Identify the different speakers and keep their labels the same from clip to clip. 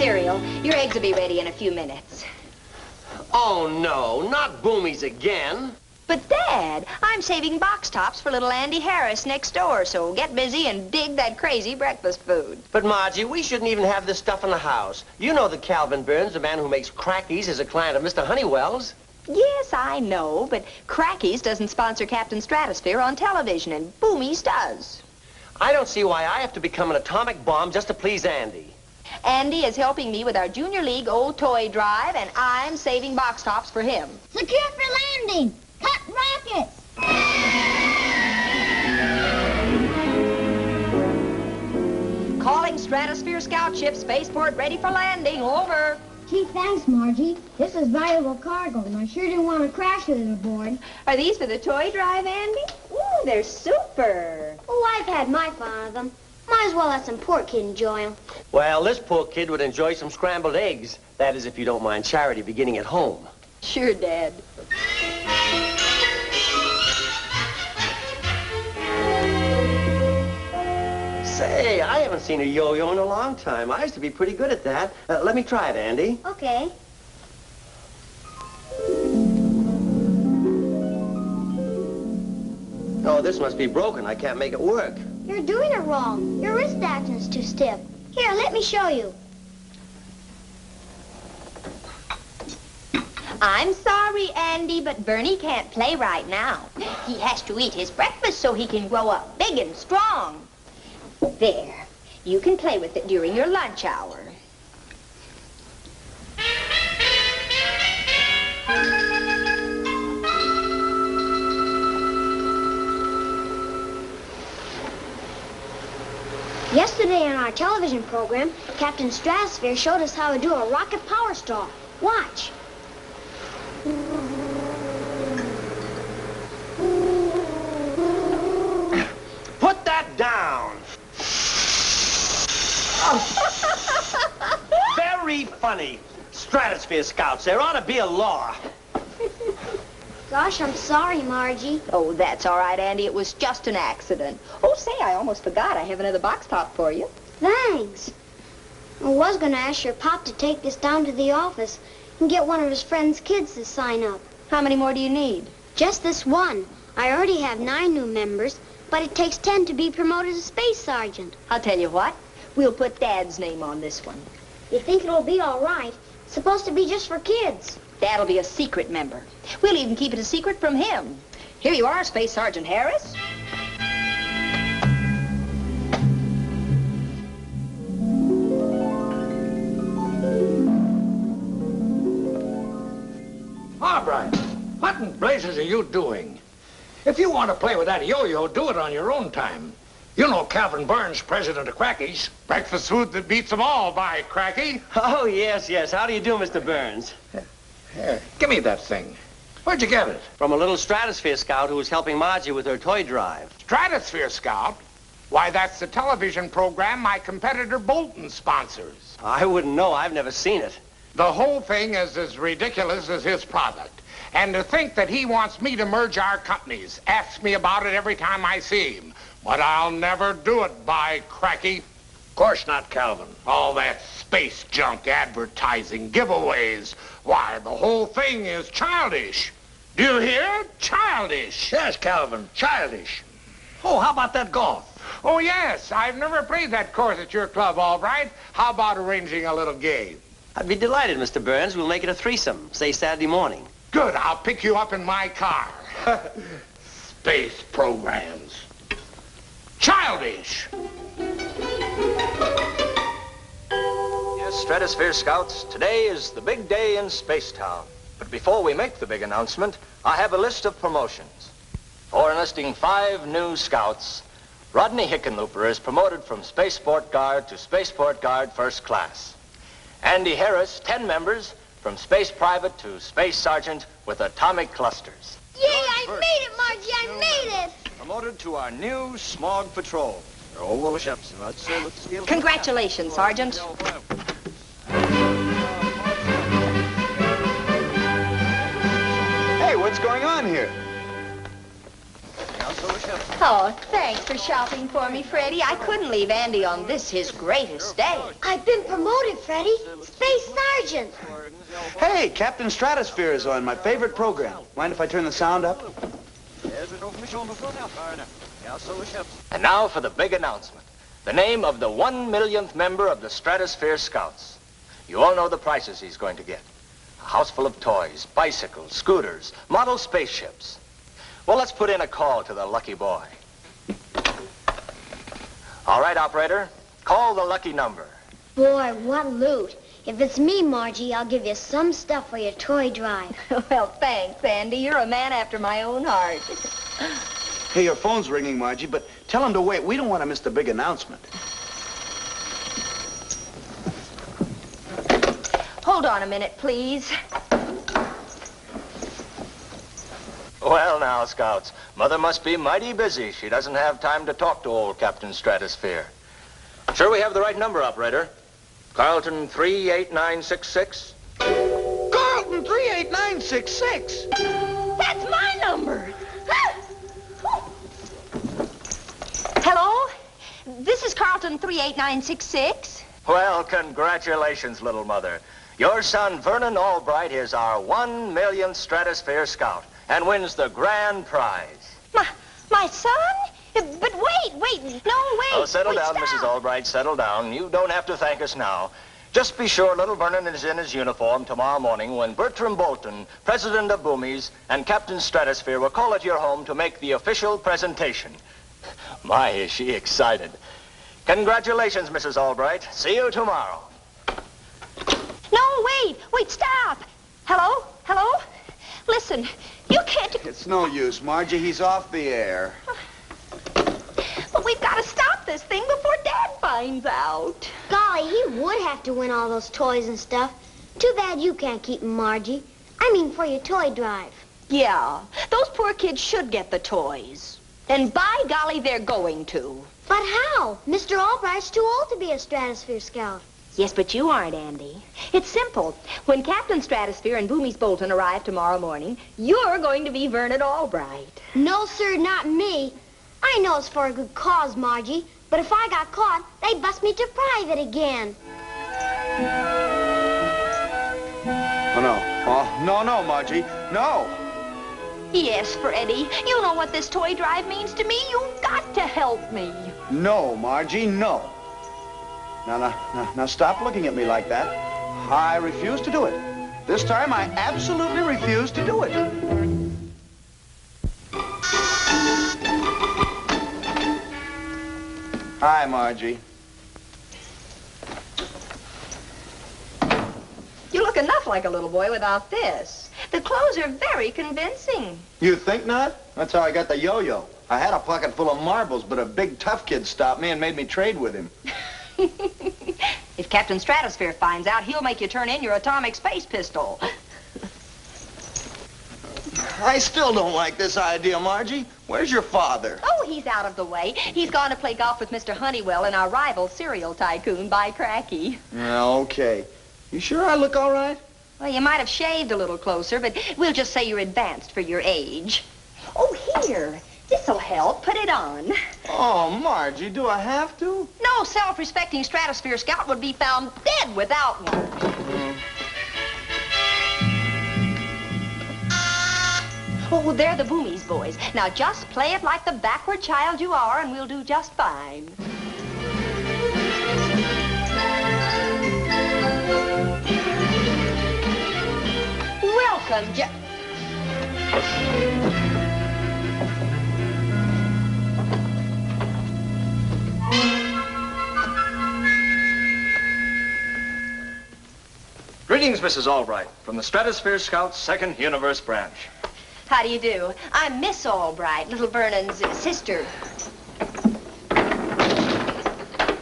Speaker 1: cereal. Your eggs will be ready in a few minutes.
Speaker 2: Oh, no, not Boomies again.
Speaker 1: But, Dad, I'm saving box tops for little Andy Harris next door, so get busy and dig that crazy breakfast food.
Speaker 2: But, Margie, we shouldn't even have this stuff in the house. You know that Calvin Burns, the man who makes crackies, is a client of Mr. Honeywell's.
Speaker 1: Yes, I know, but Crackies doesn't sponsor Captain Stratosphere on television, and Boomies does.
Speaker 2: I don't see why I have to become an atomic bomb just to please Andy.
Speaker 1: Andy is helping me with our Junior League old toy drive, and I'm saving box tops for him.
Speaker 3: Secure for landing! Cut rockets!
Speaker 1: Calling Stratosphere Scout Ship, Spaceport ready for landing. Over.
Speaker 3: Gee, thanks, Margie. This is valuable cargo, and I sure didn't want to crash with it aboard.
Speaker 1: Are these for the toy drive, Andy? Ooh, they're super.
Speaker 3: Oh, I've had my fun of them. Might as well let some poor kid enjoy them.
Speaker 2: Well, this poor kid would enjoy some scrambled eggs. That is, if you don't mind charity beginning at home.
Speaker 1: Sure, Dad.
Speaker 2: Say, I haven't seen a yo-yo in a long time. I used to be pretty good at that. Let me try it, Andy.
Speaker 3: Okay.
Speaker 2: Oh, this must be broken. I can't make it work.
Speaker 3: You're doing it wrong. Your wrist action's too stiff. Here, let me show you.
Speaker 1: I'm sorry, Andy, but Bernie can't play right now. He has to eat his breakfast so he can grow up big and strong. There. You can play with it during your lunch hour.
Speaker 3: Yesterday on our television program, Captain Stratosphere showed us how to do a rocket power star. Watch.
Speaker 2: Put that down. Very funny. Stratosphere Scouts, there ought to be a law.
Speaker 3: Gosh, I'm sorry, Margie.
Speaker 1: Oh, that's all right, Andy. It was just an accident. Oh, say, I almost forgot. I have another box top for you.
Speaker 3: Thanks. I was going to ask your pop to take this down to the office and get one of his friend's kids to sign up.
Speaker 1: How many more do you need?
Speaker 3: Just this one. I already have 9 new members, but it takes 10 to be promoted to Space Sergeant.
Speaker 1: I'll tell you what. We'll put Dad's name on this one.
Speaker 3: You think it'll be all right? It's supposed to be just for kids.
Speaker 1: Dad'll be a secret member. We'll even keep it a secret from him. Here you are, Space Sergeant Harris.
Speaker 4: All right. What in blazes are you doing? If you want to play with that yo-yo, do it on your own time. You know Calvin Burns, president of Crackies.
Speaker 5: Breakfast food that beats them all, by cracky.
Speaker 2: Oh, yes, yes. How do you do, Mr. Burns?
Speaker 4: Here, give me that thing. Where'd you get it?
Speaker 2: From a little Stratosphere Scout who was helping Margie with her toy drive.
Speaker 5: Stratosphere Scout? Why, that's the television program my competitor Bolton sponsors.
Speaker 2: I wouldn't know. I've never seen it.
Speaker 5: The whole thing is as ridiculous as his product. And to think that he wants me to merge our companies. Asks me about it every time I see him. But I'll never do it, by cracky.
Speaker 4: Of course not, Calvin.
Speaker 5: All that space junk, advertising, giveaways. Why, the whole thing is childish. Do you hear? Childish.
Speaker 4: Yes, Calvin, childish. Oh, how about that golf?
Speaker 5: Oh, yes. I've never played that course at your club, all right. How about arranging a little game?
Speaker 2: I'd be delighted, Mr. Burns. We'll make it a threesome, say Saturday morning.
Speaker 5: Good. I'll pick you up in my car. Space programs. Childish.
Speaker 6: Yes, Stratosphere Scouts, today is the big day in Spacetown. But before we make the big announcement, I have a list of promotions. For enlisting 5 new scouts, Rodney Hickenlooper is promoted from Spaceport Guard to Spaceport Guard First Class. Andy Harris, 10 members, from Space Private to Space Sergeant with atomic clusters.
Speaker 3: Yay, I made it, Margie, I made it!
Speaker 6: Promoted to our new Smog Patrol.
Speaker 1: Congratulations, Sergeant.
Speaker 7: Hey, what's going on here?
Speaker 1: Oh, thanks for shopping for me, Freddie. I couldn't leave Andy on this, his greatest day.
Speaker 3: I've been promoted, Freddie. Space Sergeant.
Speaker 7: Hey, Captain Stratosphere is on, my favorite program. Mind if I turn the sound up?
Speaker 6: And now for the big announcement. The name of the 1 millionth member of the Stratosphere Scouts. You all know the prizes he's going to get. A house full of toys, bicycles, scooters, model spaceships. Well, let's put in a call to the lucky boy. All right, operator, call the lucky number.
Speaker 3: Boy, what loot. If it's me, Margie, I'll give you some stuff for your toy drive.
Speaker 1: Well, thanks, Andy. You're a man after my own heart.
Speaker 7: Hey, your phone's ringing, Margie, but tell him to wait. We don't want to miss the big announcement.
Speaker 1: Hold on a minute, please.
Speaker 6: Well, now, Scouts, Mother must be mighty busy. She doesn't have time to talk to old Captain Stratosphere. Sure we have the right number, operator? Carleton 38966?
Speaker 7: Carleton 38966!
Speaker 1: That's my number. Hello? This is Carleton 38966.
Speaker 6: Well, congratulations, little mother. Your son, Vernon Albright, is our 1 millionth Stratosphere Scout and wins the grand prize.
Speaker 1: My son? But wait. No, wait.
Speaker 6: Oh, settle down,
Speaker 1: stop.
Speaker 6: Mrs. Albright, settle down. You don't have to thank us now. Just be sure little Vernon is in his uniform tomorrow morning when Bertram Bolton, president of Boomies, and Captain Stratosphere will call at your home to make the official presentation. My, is she excited. Congratulations, Mrs. Albright. See you tomorrow.
Speaker 1: No, wait, stop. Hello? Listen, you can't...
Speaker 7: It's no use, Margie. He's off the air.
Speaker 1: But we've got to stop this thing before Dad finds out.
Speaker 3: Golly, he would have to win all those toys and stuff. Too bad you can't keep 'em, Margie. I mean, for your toy drive.
Speaker 1: Yeah, those poor kids should get the toys. And by golly, they're going to.
Speaker 3: But how? Mr. Albright's too old to be a Stratosphere Scout.
Speaker 1: Yes, but you aren't, Andy. It's simple. When Captain Stratosphere and Boomies Bolton arrive tomorrow morning, you're going to be Vernon Albright.
Speaker 3: No, sir, not me. I know it's for a good cause, Margie, but if I got caught, they'd bust me to private again.
Speaker 7: Oh, no. Oh, no, Margie. No.
Speaker 1: Yes, Freddie. You know what this toy drive means to me. You've got to help me.
Speaker 7: No, Margie, no. Now, stop looking at me like that. I refuse to do it. This time, I absolutely refuse to do it. Hi, Margie.
Speaker 1: You look enough like a little boy without this. The clothes are very convincing.
Speaker 7: You think not? That's how I got the yo-yo. I had a pocket full of marbles, but a big tough kid stopped me and made me trade with him.
Speaker 1: If Captain Stratosphere finds out, he'll make you turn in your atomic space pistol.
Speaker 7: I still don't like this idea, Margie. Where's your father?
Speaker 1: Oh, he's out of the way. He's gone to play golf with Mr. Honeywell and our rival cereal tycoon, By Cracky.
Speaker 7: Okay. You sure I look all right?
Speaker 1: Well, you might have shaved a little closer, but we'll just say you're advanced for your age. Oh, here. This'll help. Put it on.
Speaker 7: Oh, Margie, do I have to?
Speaker 1: No self-respecting Stratosphere Scout would be found dead without one. Oh, they're the Boomies boys. Now just play it like the backward child you are, and we'll do just fine. Welcome,
Speaker 6: Greetings, Mrs. Albright, from the Stratosphere Scouts' 2nd Universe Branch.
Speaker 1: How do you do? I'm Miss Albright, little Vernon's sister.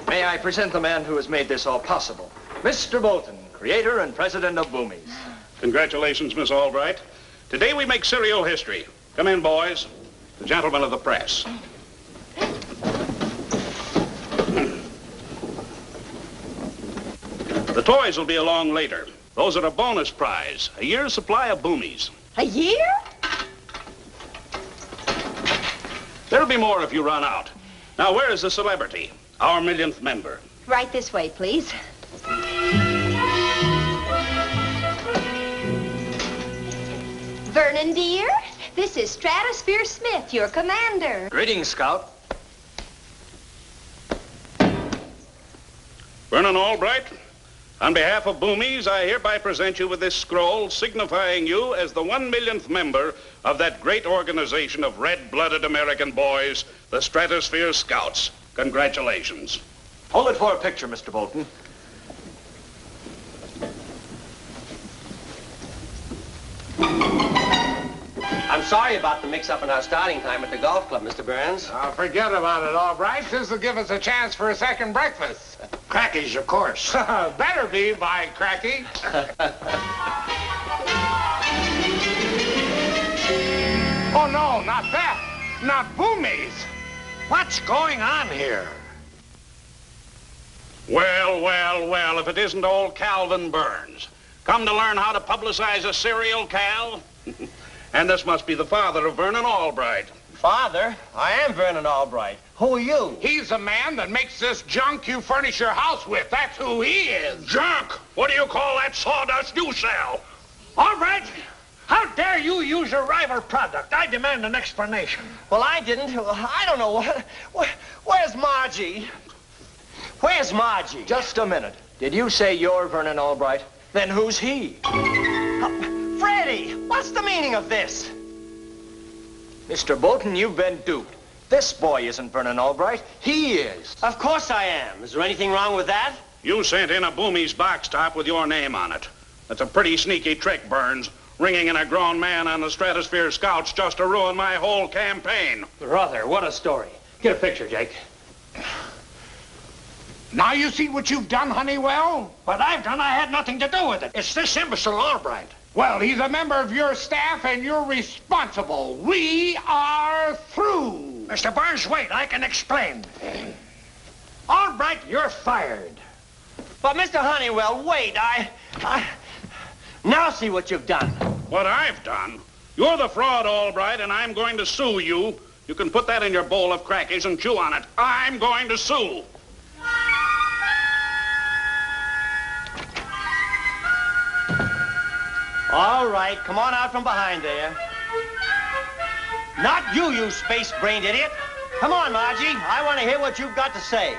Speaker 6: May I present the man who has made this all possible? Mr. Bolton, creator and president of Boomies.
Speaker 8: Congratulations, Miss Albright. Today we make serial history. Come in, boys. The gentlemen of the press. The toys will be along later. Those are a bonus prize, a year's supply of Boomies.
Speaker 1: A year?
Speaker 8: There'll be more if you run out. Now, where is the celebrity? Our millionth member.
Speaker 1: Right this way, please. Vernon, dear, this is Stratosphere Smith, your commander.
Speaker 6: Greetings, Scout.
Speaker 8: Vernon Albright, on behalf of Boomies, I hereby present you with this scroll signifying you as the 1,000,000th member of that great organization of red-blooded American boys, the Stratosphere Scouts. Congratulations.
Speaker 6: Hold it for a picture, Mr. Bolton.
Speaker 2: I'm sorry about the mix-up in our starting time at the golf club, Mr. Burns.
Speaker 5: Forget about it, all right. This will give us a chance for a second breakfast.
Speaker 4: Crackies, of course.
Speaker 5: Better be, by cracky. Oh, no, not that. Not Boomies.
Speaker 4: What's going on here?
Speaker 8: Well, well, well, if it isn't old Calvin Burns. Come to learn how to publicize a serial, Cal? And this must be the father of Vernon Albright.
Speaker 2: Father, I am Vernon Albright. Who are you?
Speaker 5: He's the man that makes this junk you furnish your house with. That's who he is.
Speaker 8: Junk! What do you call that sawdust you sell?
Speaker 4: All right. How dare you use your rival product? I demand an explanation.
Speaker 2: Well, I didn't. I don't know. Where's Margie? Where's Margie?
Speaker 6: Just a minute. Did you say you're Vernon Albright? Then who's he?
Speaker 2: Freddie, what's the meaning of this?
Speaker 6: Mr. Bolton, you've been duped. This boy isn't Vernon Albright. He is.
Speaker 2: Of course I am. Is there anything wrong with that?
Speaker 8: You sent in a Boomies box top with your name on it. That's a pretty sneaky trick, Burns. Ringing in a grown man on the Stratosphere Scouts just to ruin my whole campaign.
Speaker 2: Brother, what a story. Get a picture, Jake.
Speaker 5: Now you see what you've done, Honeywell?
Speaker 4: What I've done, I had nothing to do with it. It's this imbecile Albright.
Speaker 5: Well, he's a member of your staff, and you're responsible. We are through.
Speaker 4: Mr. Burns, wait. I can explain. Albright, you're fired.
Speaker 2: But, Mr. Honeywell, wait. Now see what you've done.
Speaker 8: What I've done? You're the fraud, Albright, and I'm going to sue you. You can put that in your bowl of crackies and chew on it. I'm going to sue.
Speaker 2: All right, come on out from behind there. Not you, you space-brained idiot. Come on, Margie. I want to hear what you've got to say.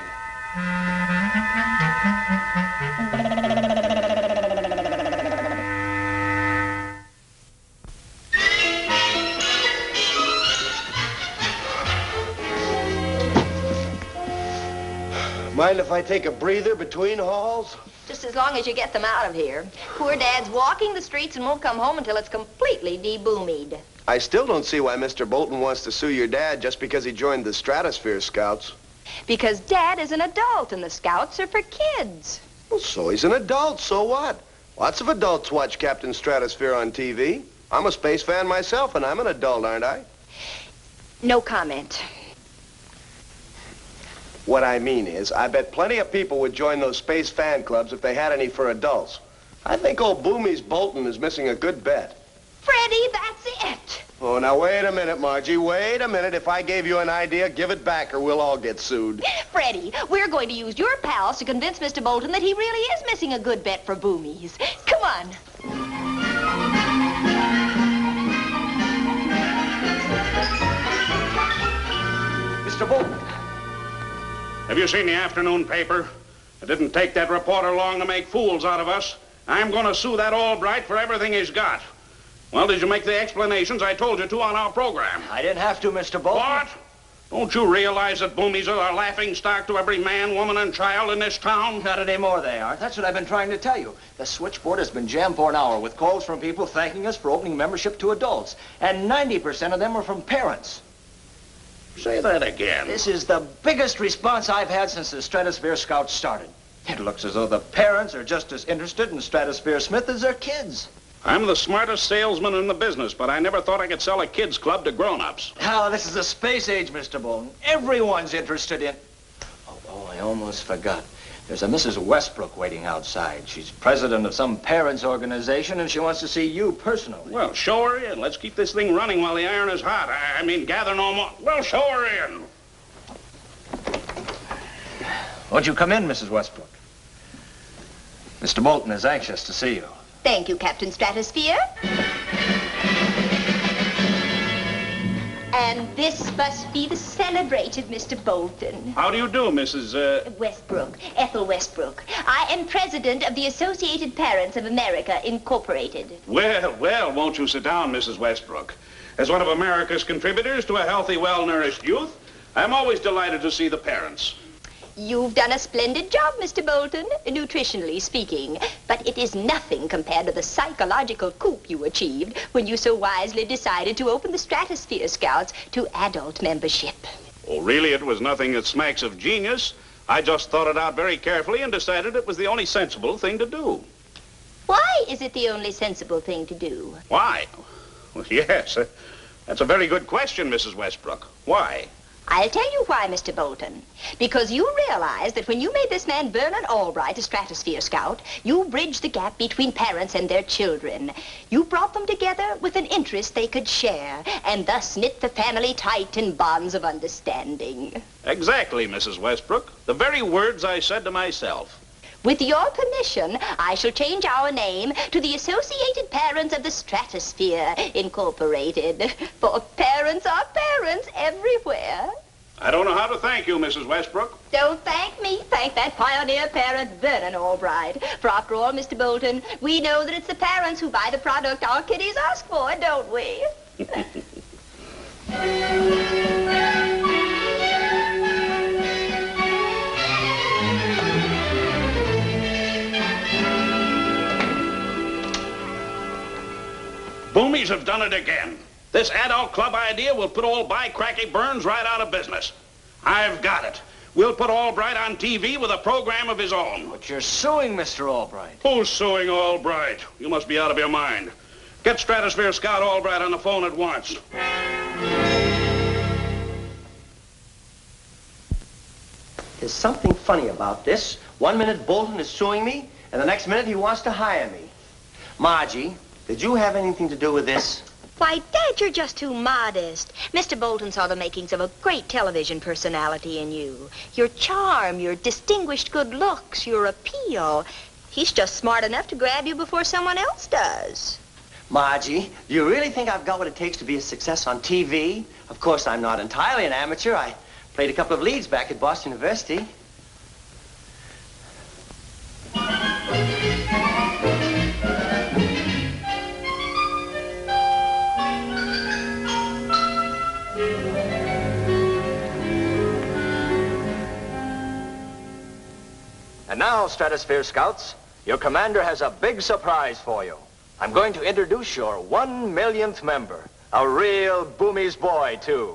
Speaker 7: Mind if I take a breather between hauls?
Speaker 1: Just as long as you get them out of here. Poor Dad's walking the streets and won't come home until it's completely deboomied.
Speaker 7: I still don't see why Mr. Bolton wants to sue your dad just because he joined the Stratosphere Scouts.
Speaker 1: Because Dad is an adult and the Scouts are for kids.
Speaker 7: Well, so he's an adult, so what? Lots of adults watch Captain Stratosphere on TV. I'm a space fan myself, and I'm an adult, aren't I?
Speaker 1: No comment.
Speaker 7: What I mean is, I bet plenty of people would join those space fan clubs if they had any for adults. I think old Boomies Bolton is missing a good bet.
Speaker 1: Freddie, that's it.
Speaker 7: Oh, now wait a minute, Margie. Wait a minute. If I gave you an idea, give it back or we'll all get sued.
Speaker 1: Freddie, we're going to use your pals to convince Mr. Bolton that he really is missing a good bet for Boomies. Come on.
Speaker 6: Mr. Bolton.
Speaker 8: Have you seen the afternoon paper? It didn't take that reporter long to make fools out of us. I'm going to sue that Albright for everything he's got. Well, did you make the explanations I told you to on our program?
Speaker 6: I didn't have to, Mr. Bolton.
Speaker 8: What? Don't you realize that Boomies are the laughing stock to every man, woman, and child in this town?
Speaker 6: Not anymore they are. That's what I've been trying to tell you. The switchboard has been jammed for an hour with calls from people thanking us for opening membership to adults. And 90% of them are from parents.
Speaker 8: Say that again.
Speaker 6: This is the biggest response I've had since the Stratosphere Scouts started. It looks as though the parents are just as interested in Stratosphere Smith as their kids.
Speaker 8: I'm the smartest salesman in the business, but I never thought I could sell a kids' club to grown-ups.
Speaker 6: Now, this is the space age, Mr. Bolton. Everyone's interested in... Oh, I almost forgot. There's a Mrs. Westbrook waiting outside. She's president of some parents' organization, and she wants to see you personally.
Speaker 8: Well, show her in. Let's keep this thing running while the iron is hot. I mean, gather no more. Well, show her in.
Speaker 6: Won't you come in, Mrs. Westbrook? Mr. Bolton is anxious to see you.
Speaker 1: Thank you, Captain Stratosphere. And this must be the celebrated Mr. Bolton.
Speaker 8: How do you do, Mrs.
Speaker 1: Westbrook, Ethel Westbrook. I am president of the Associated Parents of America, Incorporated.
Speaker 8: Well, won't you sit down, Mrs. Westbrook? As one of America's contributors to a healthy, well-nourished youth, I'm always delighted to see the parents.
Speaker 1: You've done a splendid job, Mr. Bolton, nutritionally speaking. But it is nothing compared to the psychological coup you achieved when you so wisely decided to open the Stratosphere Scouts to adult membership.
Speaker 8: Oh, really, it was nothing that smacks of genius. I just thought it out very carefully and decided it was the only sensible thing to do.
Speaker 1: Why is it the only sensible thing to do?
Speaker 8: Why? Well, yes, that's a very good question, Mrs. Westbrook. Why?
Speaker 1: I'll tell you why, Mr. Bolton. Because you realize that when you made this man Vernon Albright a Stratosphere Scout, you bridged the gap between parents and their children. You brought them together with an interest they could share, and thus knit the family tight in bonds of understanding.
Speaker 8: Exactly, Mrs. Westbrook. The very words I said to myself.
Speaker 1: With your permission, I shall change our name to the Associated Parents of the Stratosphere, Incorporated. For parents are parents everywhere.
Speaker 8: I don't know how to thank you, Mrs. Westbrook.
Speaker 1: Don't thank me. Thank that pioneer parent, Vernon Albright. For after all, Mr. Bolton, we know that it's the parents who buy the product our kiddies ask for, don't we?
Speaker 8: Boomies have done it again. This adult club idea will put old Cracky Burns right out of business. I've got it. We'll put Albright on TV with a program of his own.
Speaker 6: But you're suing Mr. Albright.
Speaker 8: Who's suing Albright? You must be out of your mind. Get Stratosphere Scout Albright on the phone at once.
Speaker 2: There's something funny about this. 1 minute Bolton is suing me, and the next minute he wants to hire me. Margie, did you have anything to do with this?
Speaker 1: Why, Dad, you're just too modest. Mr. Bolton saw the makings of a great television personality in you. Your charm, your distinguished good looks, your appeal. He's just smart enough to grab you before someone else does.
Speaker 2: Margie, do you really think I've got what it takes to be a success on TV? Of course, I'm not entirely an amateur. I played a couple of leads back at Boston University.
Speaker 6: And now, Stratosphere Scouts, your commander has a big surprise for you. I'm going to introduce your 1 millionth member, a real Boomies boy, too.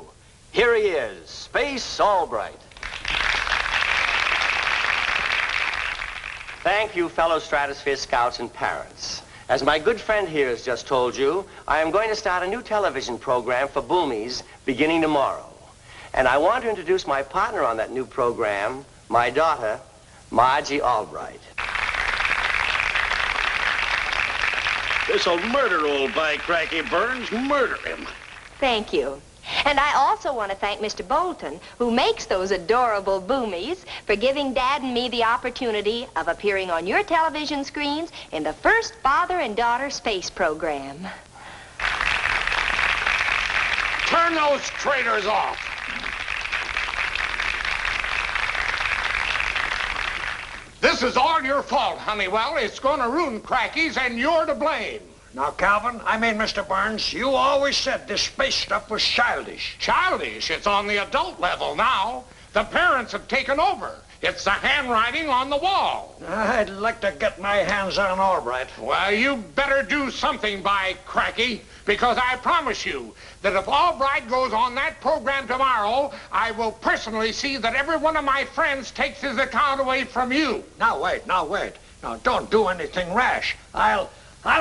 Speaker 6: Here he is, Space Albright.
Speaker 2: Thank you, fellow Stratosphere Scouts and parents. As my good friend here has just told you, I am going to start a new television program for Boomies beginning tomorrow. And I want to introduce my partner on that new program, my daughter, Margie Albright.
Speaker 8: This'll murder old Cracky Burns. Murder him.
Speaker 1: Thank you. And I also want to thank Mr. Bolton, who makes those adorable Boomies, for giving Dad and me the opportunity of appearing on your television screens in the first father and daughter space program.
Speaker 5: Turn those traitors off. This is all your fault, Honeywell. It's going to ruin Cracky's, and you're to blame.
Speaker 4: Now, Calvin, Mr. Burns, you always said this space stuff was childish.
Speaker 5: Childish? It's on the adult level now. The parents have taken over. It's the handwriting on the wall.
Speaker 4: I'd like to get my hands on Albright.
Speaker 5: Well, you better do something, Cracky, because I promise you that if Albright goes on that program tomorrow, I will personally see that every one of my friends takes his account away from you.
Speaker 4: Now, wait. Now, don't do anything rash. I'll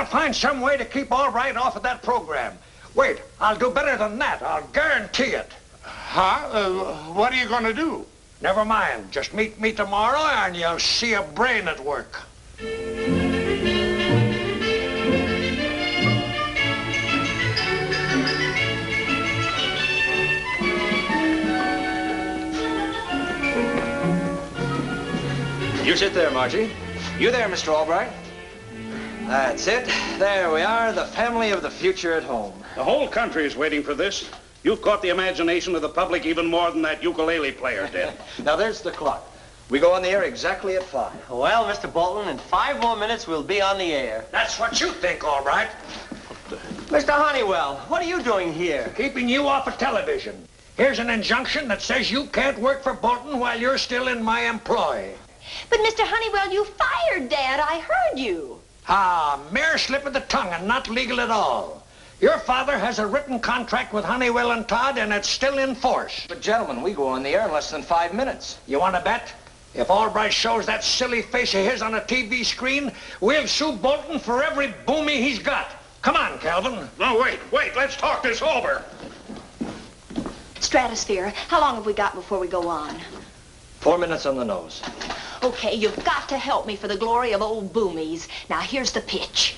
Speaker 4: find some way to keep Albright off of that program. Wait, I'll do better than that. I'll guarantee it.
Speaker 5: Huh? What are you going to do?
Speaker 4: Never mind. Just meet me tomorrow and you'll see a brain at work.
Speaker 6: You sit there, Margie. You there, Mr. Albright. That's it. There we are, the family of the future at home.
Speaker 8: The whole country is waiting for this. You've caught the imagination of the public even more than that ukulele player did.
Speaker 6: Now, there's the clock. We go on the air exactly at 5.
Speaker 2: Well, Mr. Bolton, in 5 more minutes, we'll be on the air.
Speaker 4: That's what you think, all right.
Speaker 2: Mr. Honeywell, what are you doing here?
Speaker 4: Keeping you off of television. Here's an injunction that says you can't work for Bolton while you're still in my employ.
Speaker 1: But, Mr. Honeywell, you fired Dad. I heard you.
Speaker 4: Mere slip of the tongue and not legal at all. Your father has a written contract with Honeywell and Todd, and it's still in force.
Speaker 6: But, gentlemen, we go on the air in less than 5 minutes.
Speaker 4: You want to bet? If Albright shows that silly face of his on a TV screen, we'll sue Bolton for every boomie he's got. Come on, Calvin.
Speaker 8: No, wait. Let's talk this over.
Speaker 1: Stratosphere, how long have we got before we go on?
Speaker 6: 4 minutes on the nose.
Speaker 1: Okay, you've got to help me for the glory of old boomies. Now, here's the pitch.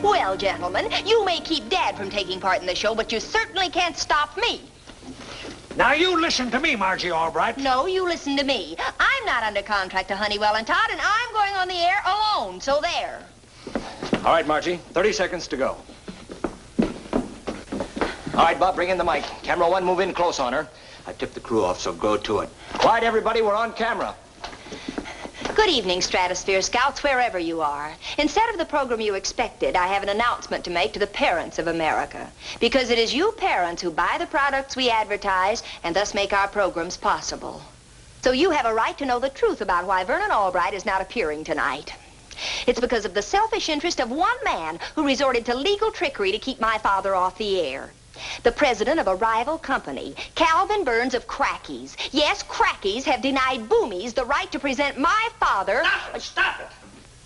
Speaker 1: Well, gentlemen, you may keep Dad from taking part in the show, but you certainly can't stop me.
Speaker 4: Now, you listen to me, Margie Albright.
Speaker 1: No, you listen to me. I'm not under contract to Honeywell and Todd, and I'm going on the air alone, so there.
Speaker 6: All right, Margie, 30 seconds to go. All right, Bob, bring in the mic. Camera 1, move in close on her. I've tipped the crew off, so go to it. Quiet, everybody, we're on camera.
Speaker 1: Good evening, Stratosphere Scouts, wherever you are. Instead of the program you expected, I have an announcement to make to the parents of America. Because it is you parents who buy the products we advertise and thus make our programs possible. So you have a right to know the truth about why Vernon Albright is not appearing tonight. It's because of the selfish interest of one man who resorted to legal trickery to keep my father off the air. The president of a rival company, Calvin Burns of Crackies. Yes, Crackies have denied boomies the right to present my father.
Speaker 4: Stop it.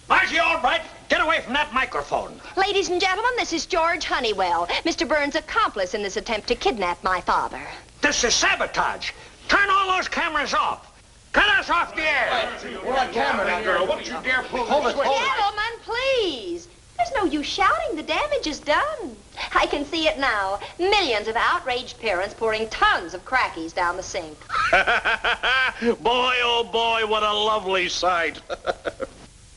Speaker 4: Margie Albright, get away from that microphone.
Speaker 1: Ladies and gentlemen, this is George Honeywell, Mr. Burns' accomplice in this attempt to kidnap my father.
Speaker 4: This is sabotage. Turn all those cameras off. Cut us off the air.
Speaker 6: We're on camera now, girl. What did you dare pull? Hold it.
Speaker 1: Gentlemen, please. There's no use shouting. The damage is done. I can see it now. Millions of outraged parents pouring tons of Crackies down the sink.
Speaker 8: Boy, oh boy, what a lovely sight.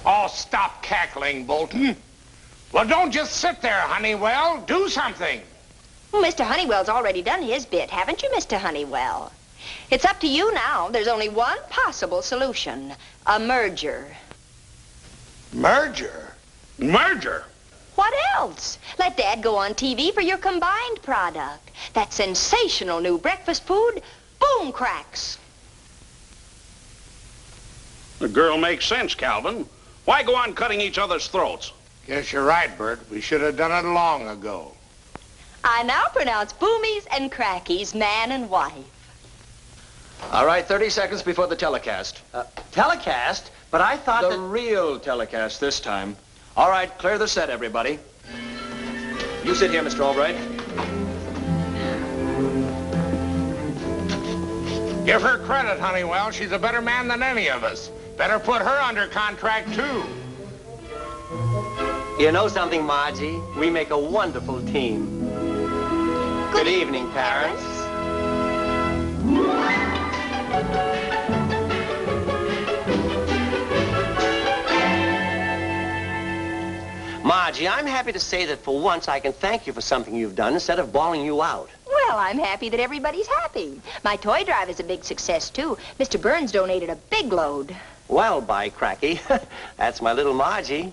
Speaker 5: Oh, stop cackling, Bolton. Well, don't just sit there, Honeywell. Do something.
Speaker 1: Well, Mr. Honeywell's already done his bit, haven't you, Mr. Honeywell? It's up to you now. There's only one possible solution. A merger.
Speaker 5: Merger?
Speaker 8: Merger?
Speaker 1: What else? Let Dad go on TV for your combined product. That sensational new breakfast food, Boom Cracks.
Speaker 8: The girl makes sense, Calvin. Why go on cutting each other's throats?
Speaker 5: Guess you're right, Bert. We should have done it long ago.
Speaker 1: I now pronounce Boomies and Crackies man and wife.
Speaker 6: All right, 30 seconds before the telecast.
Speaker 2: Telecast? But I thought
Speaker 6: The real telecast this time. All right, clear the set, everybody. You sit here, Mr. Albright.
Speaker 5: Give her credit, Honeywell. She's a better man than any of us. Better put her under contract, too.
Speaker 2: You know something, Margie? We make a wonderful team. Good evening, parents. Margie, I'm happy to say that for once I can thank you for something you've done instead of bawling you out.
Speaker 1: Well, I'm happy that everybody's happy. My toy drive is a big success, too. Mr. Burns donated a big load.
Speaker 2: Well, by cracky, that's my little Margie.